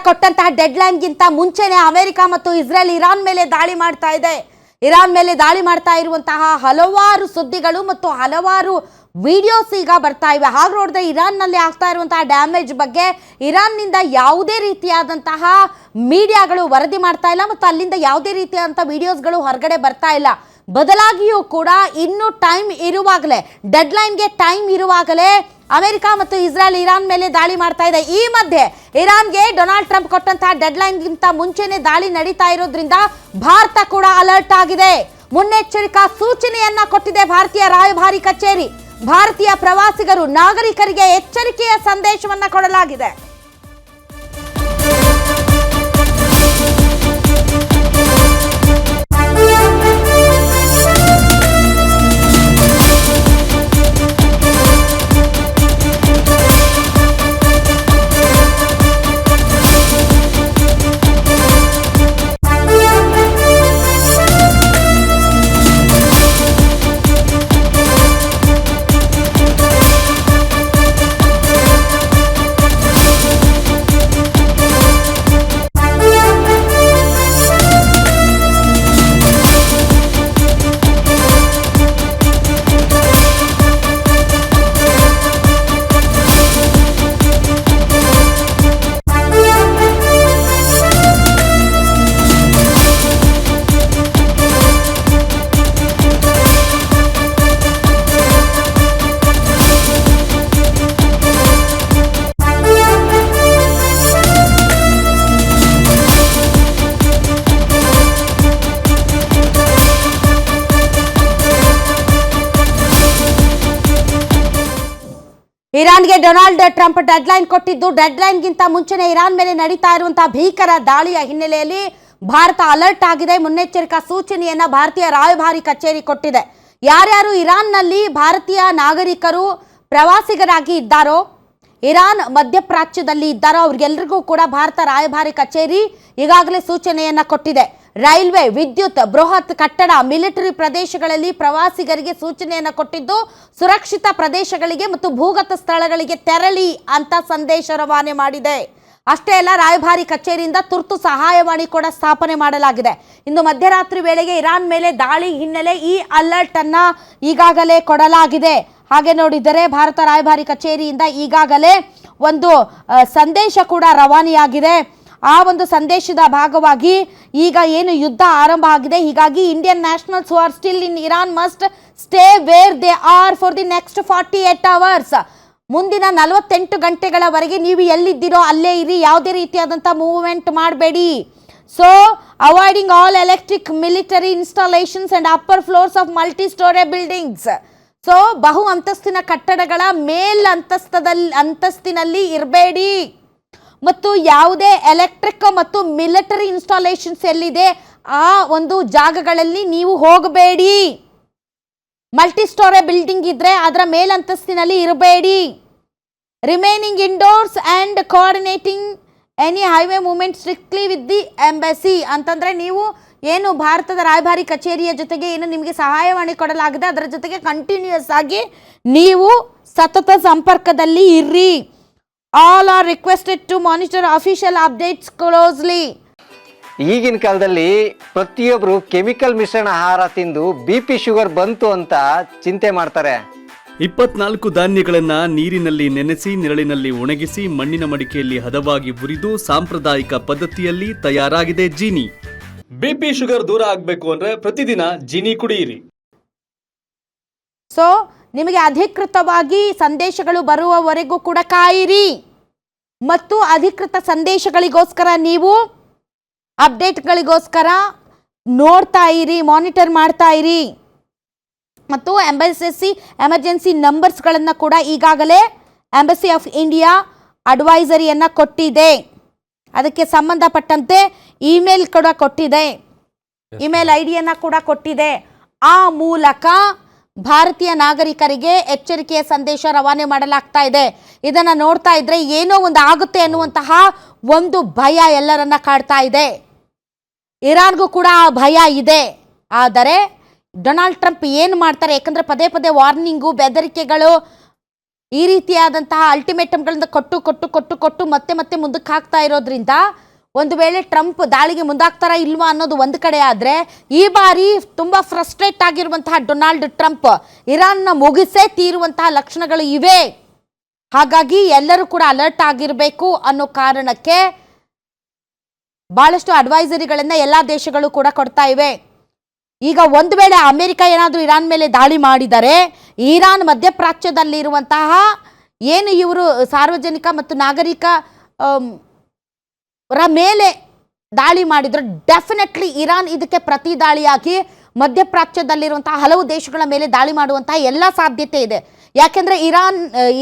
ಕೊಟ್ಟಂತಹ ಡೆಡ್ಲೈನ್ಗಿಂತ ಮುಂಚೆನೇ ಅಮೆರಿಕ ಮತ್ತು ಇಸ್ರೇಲ್ ಇರಾನ್ ಮೇಲೆ ದಾಳಿ ಮಾಡ್ತಾ ಇದೆ. ಇರಾನ್ ಮೇಲೆ ದಾಳಿ ಮಾಡ್ತಾ ಇರುವಂತಹ ಹಲವಾರು ಸುದ್ದಿಗಳು ಮತ್ತು ಹಲವಾರು ವಿಡಿಯೋಸ್ ಈಗ ಬರ್ತಾ ಇವೆ. ಹಾಗೆ ನೋಡಿದ್ರೆ ಇರಾನ್ನಲ್ಲಿ ಆಗ್ತಾ ಇರುವಂತಹ ಡ್ಯಾಮೇಜ್ ಬಗ್ಗೆ ಇರಾನ್ನಿಂದ ಯಾವುದೇ ರೀತಿಯಾದಂತಹ ಮೀಡಿಯಾಗಳು ವರದಿ ಮಾಡ್ತಾ ಇಲ್ಲ ಮತ್ತು ಅಲ್ಲಿಂದ ಯಾವುದೇ ರೀತಿಯಾದಂತಹ ವಿಡಿಯೋಸ್ಗಳು ಹೊರಗಡೆ ಬರ್ತಾ ಇಲ್ಲ. ಬದಲಾಗಿಯೂ ಕೂಡ ಇನ್ನು ಟೈಮ್ ಇರುವಾಗಲೇ, ಡೆಡ್ಲೈನ್ಗೆ ಟೈಮ್ ಇರುವಾಗಲೇ ಅಮೆರಿಕ ಮತ್ತು ಇಸ್ರೇಲ್ ಇರಾನ್ ಮೇಲೆ ದಾಳಿ ಮಾಡ್ತಾ ಇದೆ. ಈ ಮಧ್ಯೆ ಇರಾನ್ಗೆ ಡೊನಾಲ್ಡ್ ಟ್ರಂಪ್ ಕೊಟ್ಟಂತಹ ಡೆಡ್ಲೈನ್ಗಿಂತ ಮುಂಚೆನೆ ದಾಳಿ ನಡೀತಾ ಇರೋದ್ರಿಂದ ಭಾರತ ಕೂಡ ಅಲರ್ಟ್ ಆಗಿದೆ. ಮುನ್ನೆಚ್ಚರಿಕಾ ಸೂಚನೆಯನ್ನ ಕೊಟ್ಟಿದೆ ಭಾರತೀಯ ರಾಯಭಾರಿ ಕಚೇರಿ. ಭಾರತೀಯ ಪ್ರವಾಸಿಗರು, ನಾಗರಿಕರಿಗೆ ಎಚ್ಚರಿಕೆಯ ಸಂದೇಶವನ್ನ ಕೊಡಲಾಗಿದೆ. ಇರಾನ್ಗೆ ಡೊನಾಲ್ಡ್ ಟ್ರಂಪ್ ಡೆಡ್ಲೈನ್ ಕೊಟ್ಟಿದ್ದು, ಡೆಡ್ಲೈನ್ಗಿಂತ ಮುಂಚೆನೆ ಇರಾನ್ ಮೇಲೆ ನಡೀತಾ ಇರುವಂತಹ ಭೀಕರ ದಾಳಿಯ ಹಿನ್ನೆಲೆಯಲ್ಲಿ ಭಾರತ ಅಲರ್ಟ್ ಆಗಿದೆ. ಮುನ್ನೆಚ್ಚರಿಕಾ ಸೂಚನೆಯನ್ನ ಭಾರತೀಯ ರಾಯಭಾರಿ ಕಚೇರಿ ಕೊಟ್ಟಿದೆ. ಯಾರ್ಯಾರು ಇರಾನ್ನಲ್ಲಿ ಭಾರತೀಯ ನಾಗರಿಕರು ಪ್ರವಾಸಿಗರಾಗಿ ಇದ್ದಾರೋ, ಇರಾನ್ ಮಧ್ಯಪ್ರಾಚ್ಯದಲ್ಲಿ ಇದ್ದಾರೋ ಅವ್ರಿಗೆಲ್ಲರಿಗೂ ಕೂಡ ಭಾರತ ರಾಯಭಾರಿ ಕಚೇರಿ ಈಗಾಗಲೇ ಸೂಚನೆಯನ್ನ ಕೊಟ್ಟಿದೆ. ರೈಲ್ವೆ, ವಿದ್ಯುತ್, ಬೃಹತ್ ಕಟ್ಟಡ, ಮಿಲಿಟರಿ ಪ್ರದೇಶಗಳಲ್ಲಿ ಪ್ರವಾಸಿಗರಿಗೆ ಸೂಚನೆಯನ್ನು ಕೊಟ್ಟಿದ್ದು, ಸುರಕ್ಷಿತ ಪ್ರದೇಶಗಳಿಗೆ ಮತ್ತು ಭೂಗತ ಸ್ಥಳಗಳಿಗೆ ತೆರಳಿ ಅಂತ ಸಂದೇಶ ರವಾನೆ ಮಾಡಿದೆ. ಅಷ್ಟೇ ಅಲ್ಲ, ರಾಯಭಾರಿ ಕಚೇರಿಯಿಂದ ತುರ್ತು ಸಹಾಯವಾಣಿ ಕೂಡ ಸ್ಥಾಪನೆ ಮಾಡಲಾಗಿದೆ. ಇಂದು ಮಧ್ಯರಾತ್ರಿ ವೇಳೆಗೆ ಇರಾನ್ ಮೇಲೆ ದಾಳಿ ಹಿನ್ನೆಲೆ ಈ ಅಲರ್ಟ್ ಅನ್ನ ಈಗಾಗಲೇ ಕೊಡಲಾಗಿದೆ. ಹಾಗೆ ನೋಡಿದರೆ ಭಾರತ ರಾಯಭಾರಿ ಕಚೇರಿಯಿಂದ ಈಗಾಗಲೇ ಒಂದು ಸಂದೇಶ ಕೂಡ ರವಾನೆಯಾಗಿದೆ. ಆ ಒಂದು ಸಂದೇಶದ ಭಾಗವಾಗಿ ಈಗ ಏನು ಯುದ್ಧ ಆರಂಭ ಆಗಿದೆ, ಹೀಗಾಗಿ Indian nationals who are still in Iran must stay where they are for the next 48 hours. ಮುಂದಿನ 48 ಗಂಟೆಗಳವರೆಗೆ ನೀವು ಎಲ್ಲಿದ್ದೀರೋ ಅಲ್ಲೇ ಇರಿ, ಯಾವುದೇ ರೀತಿಯಾದಂಥ ಮೂವ್ಮೆಂಟ್ ಮಾಡಬೇಡಿ. So avoiding all electric, military installations and upper floors of multi story buildings. So ಬಹು ಅಂತಸ್ತಿನ ಕಟ್ಟಡಗಳ ಅಂತಸ್ತಿನಲ್ಲಿ ಇರಬೇಡಿ ಮತ್ತು ಯಾವುದೇ ಎಲೆಕ್ಟ್ರಿಕ್ ಮತ್ತು ಮಿಲಿಟರಿ ಇನ್ಸ್ಟಾಲೇಷನ್ಸ್ ಎಲ್ಲಿದೆ ಆ ಒಂದು ಜಾಗಗಳಲ್ಲಿ ನೀವು ಹೋಗಬೇಡಿ. ಮಲ್ಟಿ ಸ್ಟೋರಿ ಬಿಲ್ಡಿಂಗ್ ಇದ್ರೆ ಅದರ ಮೇಲಂತಸ್ತಿನಲ್ಲಿ ಇರಬೇಡಿ. Remaining indoors and coordinating any highway movement strictly with the embassy. ಅಂತಂದ್ರೆ ನೀವು ಏನು ಭಾರತದ ರಾಯಭಾರಿ ಕಚೇರಿಯ ಜೊತೆಗೆ ಏನು ನಿಮಗೆ ಸಹಾಯವಾಣಿ ಕೊಡಲಾಗಿದೆ ಅದರ ಜೊತೆಗೆ ಕಂಟಿನ್ಯೂಸ್ ಆಗಿ ನೀವು ಸತತ ಸಂಪರ್ಕದಲ್ಲಿ ಇರ್ರಿ. All are requested to monitor official updates closely. ಈಗಿನ ಕಾಲದಲ್ಲಿ ಪ್ರತಿಯೊಬ್ಬರು ಕೆಮಿಕಲ್ ಮಿಶ್ರಣ ಆಹಾರ ತಿಂದು BP ಶುಗರ್ ಬಂತು ಅಂತ ಚಿಂತೆ ಮಾಡ್ತಾರೆ. 24 ಧಾನ್ಯಗಳನ್ನ ನೀರಿನಲ್ಲಿ ನೆನೆಸಿ ನೆರಳಿನಲ್ಲಿ ಒಣಗಿಸಿ ಮಣ್ಣಿನ ಮಡಿಕೆಯಲ್ಲಿ ಹದವಾಗಿ ಹುರಿದು ಸಾಂಪ್ರದಾಯಿಕ ಪದ್ಧತಿಯಲ್ಲಿ ತಯಾರಾಗಿದೆ ಜೀನಿ. BP ಶುಗರ್ ದೂರ ಆಗಬೇಕು ಅಂದ್ರೆ ಪ್ರತಿದಿನ ಜೀನಿ ಕುಡಿಯಿರಿ. ಸೊ ನಿಮಗೆ ಅಧಿಕೃತವಾಗಿ ಸಂದೇಶಗಳು ಬರುವವರೆಗೂ ಕೂಡ ಕಾಯಿರಿ ಮತ್ತು ಅಧಿಕೃತ ಸಂದೇಶಗಳಿಗೋಸ್ಕರ ನೀವು ಅಪ್ಡೇಟ್ಗಳಿಗೋಸ್ಕರ ನೋಡ್ತಾ ಇರಿ, ಮಾನಿಟರ್ ಮಾಡ್ತಾ ಇರಿ. ಮತ್ತು ಎಮರ್ಜೆನ್ಸಿ ನಂಬರ್ಸ್ಗಳನ್ನು ಕೂಡ ಈಗಾಗಲೇ ಎಂಬಸಿ ಆಫ್ ಇಂಡಿಯಾ ಅಡ್ವೈಸರಿಯನ್ನು ಕೊಟ್ಟಿದೆ. ಅದಕ್ಕೆ ಸಂಬಂಧಪಟ್ಟಂತೆ ಇಮೇಲ್ ಕೂಡ ಕೊಟ್ಟಿದೆ, ಇಮೇಲ್ ಐಡಿಯನ್ನು ಕೂಡ ಕೊಟ್ಟಿದೆ. ಆ ಮೂಲಕ ಭಾರತೀಯ ನಾಗರಿಕರಿಗೆ ಎಚ್ಚರಿಕೆಯ ಸಂದೇಶ ರವಾನೆ ಮಾಡಲಾಗ್ತಾ ಇದೆ. ಇದನ್ನು ನೋಡ್ತಾ ಇದ್ರೆ ಏನೋ ಒಂದು ಆಗುತ್ತೆ ಅನ್ನುವಂತಹ ಒಂದು ಭಯ ಎಲ್ಲರನ್ನ ಕಾಡ್ತಾ ಇದೆ. ಇರಾನ್ಗೂ ಕೂಡ ಆ ಭಯ ಇದೆ. ಆದರೆ ಡೊನಾಲ್ಡ್ ಟ್ರಂಪ್ ಏನು ಮಾಡ್ತಾರೆ, ಯಾಕಂದ್ರೆ ಪದೇ ಪದೇ ವಾರ್ನಿಂಗು, ಬೆದರಿಕೆಗಳು ಈ ರೀತಿಯಾದಂತಹ ಅಲ್ಟಿಮೇಟಮ್ಗಳನ್ನ ಕೊಟ್ಟು ಮತ್ತೆ ಮತ್ತೆ ಮುಂದಕ್ಕೆ ಹಾಕ್ತಾ ಇರೋದ್ರಿಂದ ಒಂದು ವೇಳೆ ಟ್ರಂಪ್ ದಾಳಿಗೆ ಮುಂದಾಗ್ತಾರಾ ಇಲ್ವಾ ಅನ್ನೋದು ಒಂದು ಕಡೆ ಆದರೆ, ಈ ಬಾರಿ ತುಂಬಾ ಫ್ರಸ್ಟ್ರೇಟ್ ಆಗಿರುವಂತಹ ಡೊನಾಲ್ಡ್ ಟ್ರಂಪ್ ಇರಾನ್ನ ಮುಗಿಸೇ ತೀರುವಂತಹ ಲಕ್ಷಣಗಳು ಇವೆ. ಹಾಗಾಗಿ ಎಲ್ಲರೂ ಕೂಡ ಅಲರ್ಟ್ ಆಗಿರಬೇಕು ಅನ್ನೋ ಕಾರಣಕ್ಕೆ ಬಹಳಷ್ಟು ಅಡ್ವೈಸರಿಗಳನ್ನ ಎಲ್ಲಾ ದೇಶಗಳು ಕೂಡ ಕೊಡ್ತಾ ಇವೆ. ಈಗ ಒಂದು ವೇಳೆ ಅಮೆರಿಕ ಏನಾದರೂ ಇರಾನ್ ಮೇಲೆ ದಾಳಿ ಮಾಡಿದರೆ, ಇರಾನ್ ಮಧ್ಯಪ್ರಾಚ್ಯದಲ್ಲಿರುವಂತಹ ಏನು ಇವರು ಸಾರ್ವಜನಿಕ ಮತ್ತು ನಾಗರಿಕ ಮೇಲೆ ದಾಳಿ ಮಾಡಿದ್ರು, ಡೆಫಿನೆಟ್ಲಿ ಇರಾನ್ ಇದಕ್ಕೆ ಪ್ರತಿ ದಾಳಿಯಾಗಿ ಮಧ್ಯಪ್ರಾಚ್ಯದಲ್ಲಿರುವಂತಹ ಹಲವು ದೇಶಗಳ ಮೇಲೆ ದಾಳಿ ಮಾಡುವಂತಹ ಎಲ್ಲ ಸಾಧ್ಯತೆ ಇದೆ. ಯಾಕೆಂದ್ರೆ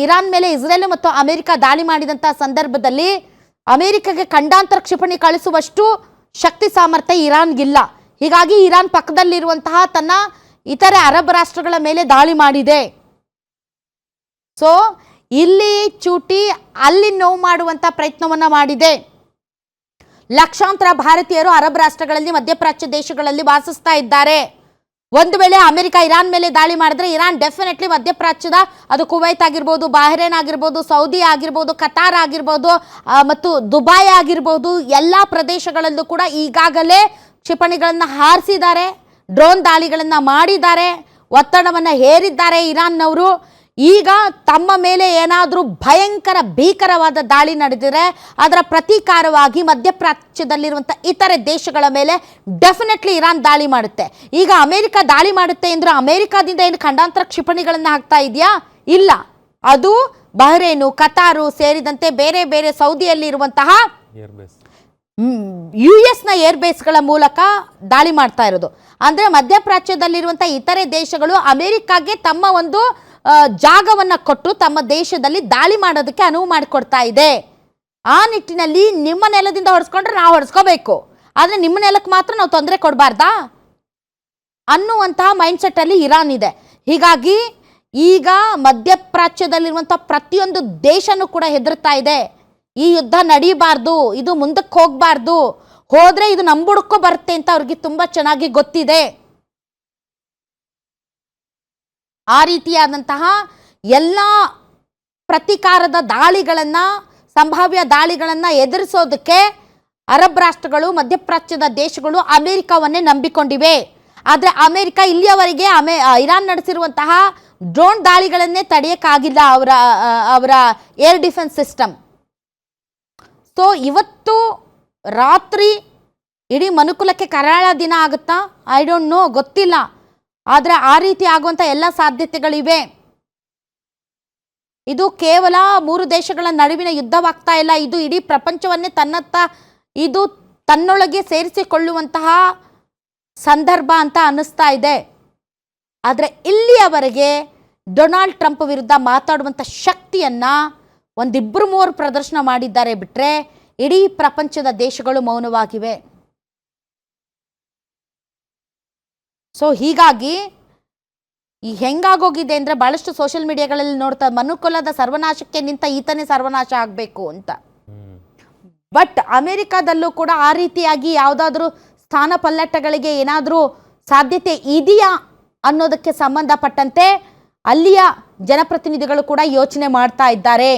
ಇರಾನ್ ಮೇಲೆ ಇಸ್ರೇಲ್ ಮತ್ತು ಅಮೆರಿಕ ದಾಳಿ ಮಾಡಿದಂತಹ ಸಂದರ್ಭದಲ್ಲಿ ಅಮೆರಿಕಗೆ ಖಂಡಾಂತರ ಕ್ಷಿಪಣಿ ಕಳಿಸುವಷ್ಟು ಶಕ್ತಿ ಸಾಮರ್ಥ್ಯ ಇರಾನ್ಗಿಲ್ಲ. ಹೀಗಾಗಿ ಇರಾನ್ ಪಕ್ಕದಲ್ಲಿರುವಂತಹ ತನ್ನ ಇತರೆ ಅರಬ್ ರಾಷ್ಟ್ರಗಳ ಮೇಲೆ ದಾಳಿ ಮಾಡಿದೆ. ಸೊ ಇಲ್ಲಿ ಚೂಟಿ ಅಲ್ಲಿ ನೋವು ಮಾಡುವಂತ ಪ್ರಯತ್ನವನ್ನ ಮಾಡಿದೆ. ಲಕ್ಷಾಂತರ ಭಾರತೀಯರು ಅರಬ್ ರಾಷ್ಟ್ರಗಳಲ್ಲಿ ಮಧ್ಯಪ್ರಾಚ್ಯ ದೇಶಗಳಲ್ಲಿ ವಾಸಿಸ್ತಾ ಇದ್ದಾರೆ. ಒಂದು ವೇಳೆ ಅಮೆರಿಕ ಇರಾನ್ ಮೇಲೆ ದಾಳಿ ಮಾಡಿದ್ರೆ ಇರಾನ್ ಡೆಫಿನೆಟ್ಲಿ ಮಧ್ಯಪ್ರಾಚ್ಯದ ಅದು ಕುವೈತ್ ಆಗಿರ್ಬೋದು, ಬಹರೇನ್ ಆಗಿರ್ಬೋದು, ಸೌದಿ ಆಗಿರ್ಬೋದು, ಕತಾರ್ ಆಗಿರ್ಬೋದು ಮತ್ತು ದುಬೈ ಆಗಿರ್ಬೋದು, ಎಲ್ಲ ಪ್ರದೇಶಗಳಲ್ಲೂ ಕೂಡ ಈಗಾಗಲೇ ಕ್ಷಿಪಣಿಗಳನ್ನು ಹಾರಿಸಿದ್ದಾರೆ, ಡ್ರೋನ್ ದಾಳಿಗಳನ್ನು ಮಾಡಿದ್ದಾರೆ, ಒತ್ತಡವನ್ನು ಹೇರಿದ್ದಾರೆ ಇರಾನ್ನವರು. ಈಗ ತಮ್ಮ ಮೇಲೆ ಏನಾದರೂ ಭಯಂಕರ ಭೀಕರವಾದ ದಾಳಿ ನಡೆದಿದ್ರೆ ಅದರ ಪ್ರತೀಕಾರವಾಗಿ ಮಧ್ಯಪ್ರಾಚ್ಯದಲ್ಲಿರುವಂಥ ಇತರೆ ದೇಶಗಳ ಮೇಲೆ ಡೆಫಿನೆಟ್ಲಿ ಇರಾನ್ ದಾಳಿ ಮಾಡುತ್ತೆ. ಈಗ ಅಮೆರಿಕ ದಾಳಿ ಮಾಡುತ್ತೆ ಅಂದ್ರೆ ಅಮೆರಿಕಾದಿಂದ ಏನು ಖಂಡಾಂತರ ಕ್ಷಿಪಣಿಗಳನ್ನು ಹಾಕ್ತಾ ಇದೆಯಾ? ಇಲ್ಲ, ಅದು ಬಹರೇನು, ಕತಾರು ಸೇರಿದಂತೆ ಬೇರೆ ಬೇರೆ ಸೌದಿಯಲ್ಲಿ ಇರುವಂತಹ US ನ ಏರ್ಬೇಸ್ಗಳ ಮೂಲಕ ದಾಳಿ ಮಾಡ್ತಾ ಇರೋದು. ಅಂದ್ರೆ ಮಧ್ಯಪ್ರಾಚ್ಯದಲ್ಲಿರುವಂತಹ ಇತರೆ ದೇಶಗಳು ಅಮೆರಿಕಾಗೆ ತಮ್ಮ ಒಂದು ಜಾಗವನ್ನ ಕೊಟ್ಟು ತಮ್ಮ ದೇಶದಲ್ಲಿ ದಾಳಿ ಮಾಡೋದಕ್ಕೆ ಅನುವು ಮಾಡಿಕೊಡ್ತಾ ಇದೆ. ಆ ನಿಟ್ಟಿನಲ್ಲಿ ನಿಮ್ಮ ನೆಲದಿಂದ ಹೊಡೆಸ್ಕೊಂಡ್ರೆ ನಾವು ಹೊಡೆಸ್ಕೋಬೇಕು, ಆದ್ರೆ ನಿಮ್ಮ ನೆಲಕ್ಕೆ ಮಾತ್ರ ನಾವು ತೊಂದರೆ ಕೊಡಬಾರ್ದಾ ಅನ್ನುವಂತಹ ಮೈಂಡ್ಸೆಟ್ ಅಲ್ಲಿ ಇರಾನ್ ಇದೆ. ಹೀಗಾಗಿ ಈಗ ಮಧ್ಯಪ್ರಾಚ್ಯದಲ್ಲಿರುವಂತಹ ಪ್ರತಿಯೊಂದು ದೇಶನೂ ಕೂಡ ಹೆದರ್ತಾ ಇದೆ. ಈ ಯುದ್ಧ ನಡೀಬಾರ್ದು, ಇದು ಮುಂದಕ್ಕೆ ಹೋಗ್ಬಾರ್ದು, ಹೋದ್ರೆ ಇದು ನಂಬುಡಕ್ಕೂ ಬರುತ್ತೆ ಅಂತ ಅವ್ರಿಗೆ ತುಂಬಾ ಚೆನ್ನಾಗಿ ಗೊತ್ತಿದೆ. ಆ ರೀತಿಯಾದಂತಹ ಎಲ್ಲ ಪ್ರತೀಕಾರದ ದಾಳಿಗಳನ್ನ, ಸಂಭಾವ್ಯ ದಾಳಿಗಳನ್ನ ಎದುರಿಸೋದಕ್ಕೆ ಅರಬ್ ರಾಷ್ಟ್ರಗಳು, ಮಧ್ಯಪ್ರಾಚ್ಯದ ದೇಶಗಳು ಅಮೆರಿಕವನ್ನೇ ನಂಬಿಕೊಂಡಿವೆ. ಆದರೆ ಅಮೆರಿಕ ಇಲ್ಲಿಯವರೆಗೆ ಇರಾನ್ ನಡೆಸಿರುವಂತಹ ಡ್ರೋನ್ ದಾಳಿಗಳನ್ನೇ ತಡೆಯಕ್ಕಾಗಿಲ್ಲ ಅವರ ಏರ್ ಡಿಫೆನ್ಸ್ ಸಿಸ್ಟಮ್. ಸೊ ಇವತ್ತು ರಾತ್ರಿ ಇಡೀ ಮನುಕುಲಕ್ಕೆ ಕರಾಳ ದಿನ ಆಗುತ್ತಾ? ಐ ಡೋಂಟ್ ನೋ, ಗೊತ್ತಿಲ್ಲ. ಆದರೆ ಆ ರೀತಿ ಆಗುವಂಥ ಎಲ್ಲ ಸಾಧ್ಯತೆಗಳಿವೆ. ಇದು ಕೇವಲ 3 ದೇಶಗಳ ನಡುವಿನ ಯುದ್ಧವಾಗ್ತಾ ಇಲ್ಲ, ಇದು ಇಡೀ ಪ್ರಪಂಚವನ್ನೇ ಇದು ತನ್ನೊಳಗೆ ಸೇರಿಸಿಕೊಳ್ಳುವಂತಹ ಸಂದರ್ಭ ಅಂತ ಅನ್ನಿಸ್ತಾ ಇದೆ. ಆದರೆ ಇಲ್ಲಿಯವರೆಗೆ ಡೊನಾಲ್ಡ್ ಟ್ರಂಪ್ ವಿರುದ್ಧ ಮಾತಾಡುವಂಥ ಶಕ್ತಿಯನ್ನ 1-2-3 ಪ್ರದರ್ಶನ ಮಾಡಿದ್ದಾರೆ ಬಿಟ್ರೆ ಇಡೀ ಪ್ರಪಂಚದ ದೇಶಗಳು ಮೌನವಾಗಿವೆ. ಸೊ ಹೀಗಾಗಿ ಈ ಹೆಂಗಾಗೋಗಿದೆ ಅಂದರೆ ಬಹಳಷ್ಟು ಸೋಷಿಯಲ್ ಮೀಡಿಯಾಗಳಲ್ಲಿ ನೋಡ್ತಾ ಮನುಕುಲದ ಸರ್ವನಾಶಕ್ಕೆ ನಿಂತ ಈತನೇ ಸರ್ವನಾಶ ಆಗಬೇಕು ಅಂತ. ಬಟ್ ಅಮೆರಿಕಾದಲ್ಲೂ ಕೂಡ ಆ ರೀತಿಯಾಗಿ ಯಾವುದಾದ್ರೂ ಸ್ಥಾನ ಪಲ್ಲಟಗಳಿಗೆ ಏನಾದರೂ ಸಾಧ್ಯತೆ ಇದೆಯಾ ಅನ್ನೋದಕ್ಕೆ ಸಂಬಂಧಪಟ್ಟಂತೆ ಅಲ್ಲಿಯ ಜನಪ್ರತಿನಿಧಿಗಳು ಕೂಡ ಯೋಚನೆ ಮಾಡ್ತಾ ಇದ್ದಾರೆ.